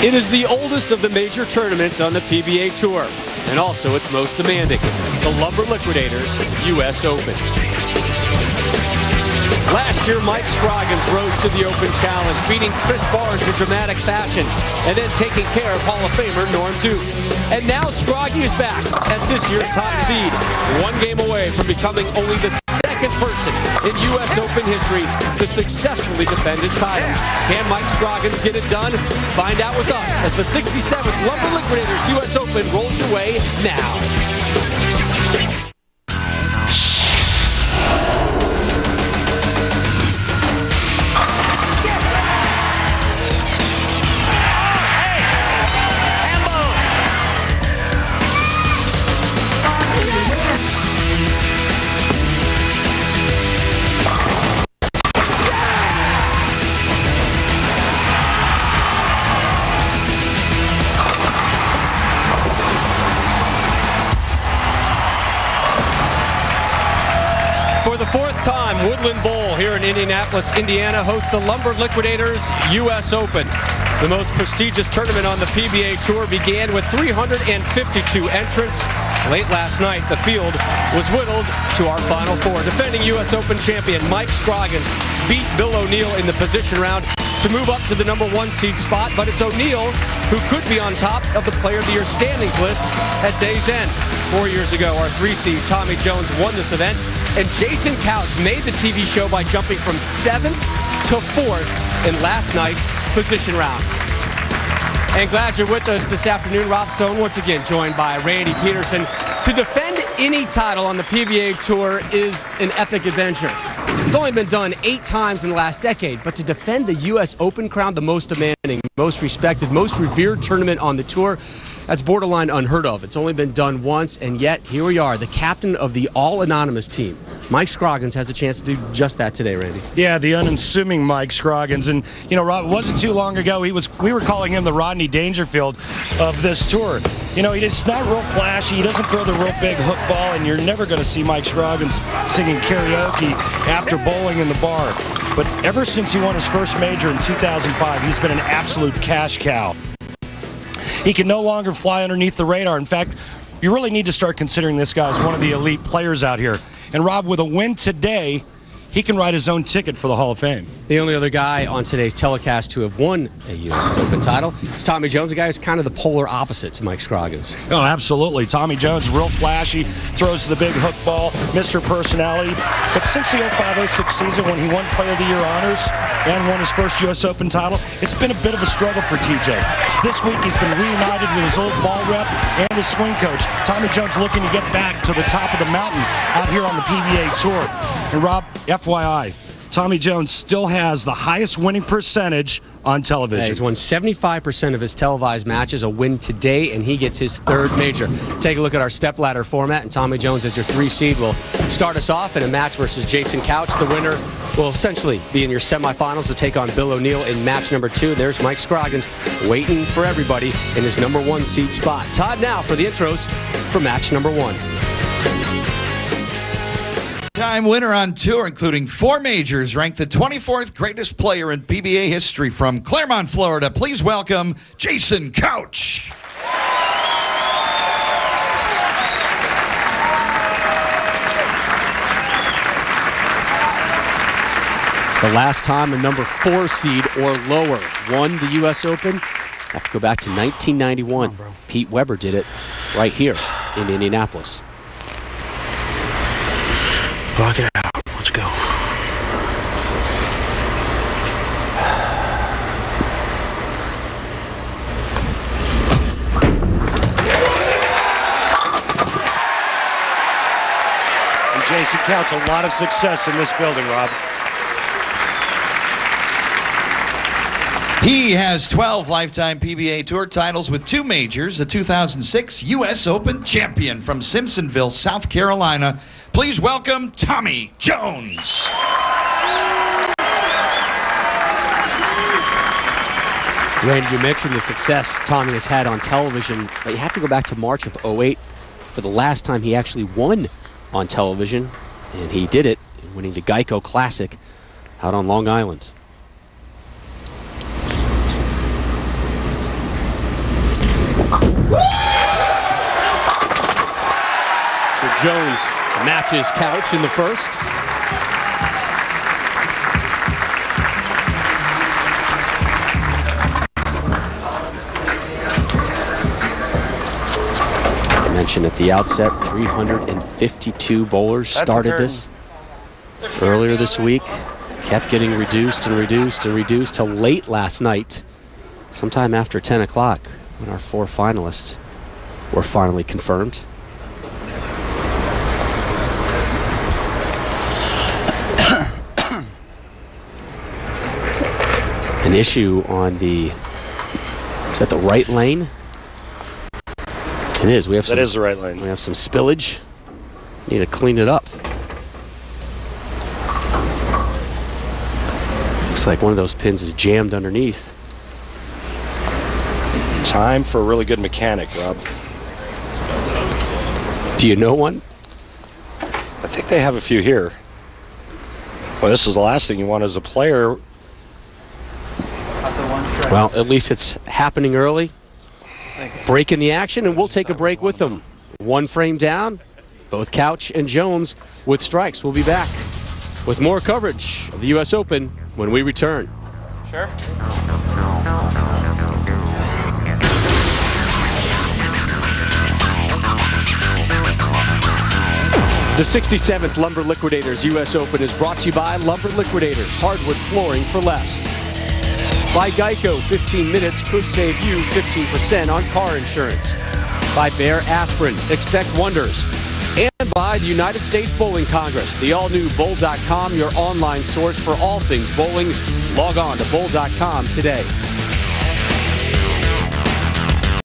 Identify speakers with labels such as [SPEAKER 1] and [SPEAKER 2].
[SPEAKER 1] It is the oldest of the major tournaments on the PBA Tour, and also its most demanding, the Lumber Liquidators U.S. Open. Last year, Mike Scroggins rose to the Open Challenge, beating Chris Barnes in dramatic fashion, and then taking care of Hall of Famer Norm Duke. And now Scroggy is back as this year's top seed, one game away from becoming only the second person in U.S. Open history to successfully defend his title. Can Mike Scroggins get it done? Find out with us as the 67th Lumber Liquidators U.S. Open rolls your way now. For the fourth time, Woodland Bowl here in Indianapolis, Indiana hosts the Lumber Liquidators U.S. Open. The most prestigious tournament on the PBA Tour began with 352 entrants. Late last night, the field was whittled to our Final Four. Defending U.S. Open champion Mike Scroggins beat Bill O'Neill in the position round to move up to the #1 seed spot, but it's O'Neill who could be on top of the Player of the Year standings list at day's end. 4 years ago, our 3 seed Tommy Jones won this event, and Jason Couch made the TV show by jumping from 7th to 4th in last night's position round. And glad you're with us this afternoon. Rob Stone once again joined by Randy Peterson. To defend any title on the PBA Tour is an epic adventure. It's only been done 8 times in the last decade, but to defend the U.S. Open crown, the most demanding, most respected, most revered tournament on the tour, that's borderline unheard of. It's only been done once, and yet here we are, the captain of the all-anonymous team. Mike Scroggins has a chance to do just that today, Randy.
[SPEAKER 2] Yeah, the unassuming Mike Scroggins. And, you know, Rob, it wasn't too long ago, we were calling him the Rodney Dangerfield of this tour. You know, he's not real flashy. He doesn't throw the real big hook ball, and you're never going to see Mike Scroggins singing karaoke after bowling in the bar. But ever since he won his first major in 2005, he's been an absolute cash cow. He can no longer fly underneath the radar. In fact, you really need to start considering this guy as one of the elite players out here. And Rob, with a win today, he can write his own ticket for the Hall of Fame.
[SPEAKER 1] The only other guy on today's telecast to have won a U.S. Open title is Tommy Jones, a guy who's kind of the polar opposite to Mike Scroggins.
[SPEAKER 2] Oh, absolutely. Tommy Jones, real flashy, throws the big hook ball, Mr. Personality. But since the 05-06 season when he won Player of the Year honors and won his first U.S. Open title, it's been a bit of a struggle for TJ. This week he's been reunited with his old ball rep and his swing coach. Tommy Jones looking to get back to the top of the mountain out here on the PBA Tour. And Rob, FYI, Tommy Jones still has the highest winning percentage on television.
[SPEAKER 1] Yeah, he's won 75% of his televised matches, a win today, and he gets his 3rd major. Take a look at our stepladder format, and Tommy Jones as your 3 seed will start us off in a match versus Jason Couch. The winner will essentially be in your semifinals to take on Bill O'Neill in match number 2. There's Mike Scroggins waiting for everybody in his #1 seed spot. Time now for the intros for match number 1.
[SPEAKER 3] Time winner on tour, including 4 majors, ranked the 24th greatest player in PBA history from Claremont, Florida. Please welcome Jason Couch.
[SPEAKER 1] The last time a #4 seed or lower won the U.S. Open, I have to go back to 1991. Pete Weber did it right here in Indianapolis.
[SPEAKER 4] Block it out. Let's go.
[SPEAKER 2] And Jason Couch, a lot of success in this building, Rob.
[SPEAKER 3] He has 12 lifetime PBA Tour titles with 2 majors, the 2006 U.S. Open champion from Simpsonville, South Carolina. Please welcome Tommy Jones.
[SPEAKER 1] Randy, you mentioned the success Tommy has had on television, but you have to go back to March of '08 for the last time he actually won on television, and he did it, winning the Geico Classic out on Long Island. Jones matches Couch in the first. I mentioned at the outset, 352 bowlers started this earlier this week. Kept getting reduced and reduced and reduced till late last night, sometime after 10 o'clock, when our 4 finalists were finally confirmed. An issue on the, is that the right lane? It is. We have some,
[SPEAKER 2] that is the right lane.
[SPEAKER 1] We have some spillage. Need to clean it up. Looks like one of those pins is jammed underneath.
[SPEAKER 2] Time for a really good mechanic, Rob.
[SPEAKER 1] Do you know one?
[SPEAKER 2] I think they have a few here. Well, this is the last thing you want as a player.
[SPEAKER 1] Well, at least it's happening early. Breaking the action, and we'll take a break with them. 1 frame down, both Couch and Jones with strikes. We'll be back with more coverage of the U.S. Open when we return.
[SPEAKER 2] Sure.
[SPEAKER 1] The 67th Lumber Liquidators U.S. Open is brought to you by Lumber Liquidators, hardwood flooring for less. By Geico, 15 minutes could save you 15% on car insurance. By Bear Aspirin, expect wonders. And by the United States Bowling Congress, the all-new bowl.com, your online source for all things bowling. Log on to bowl.com today.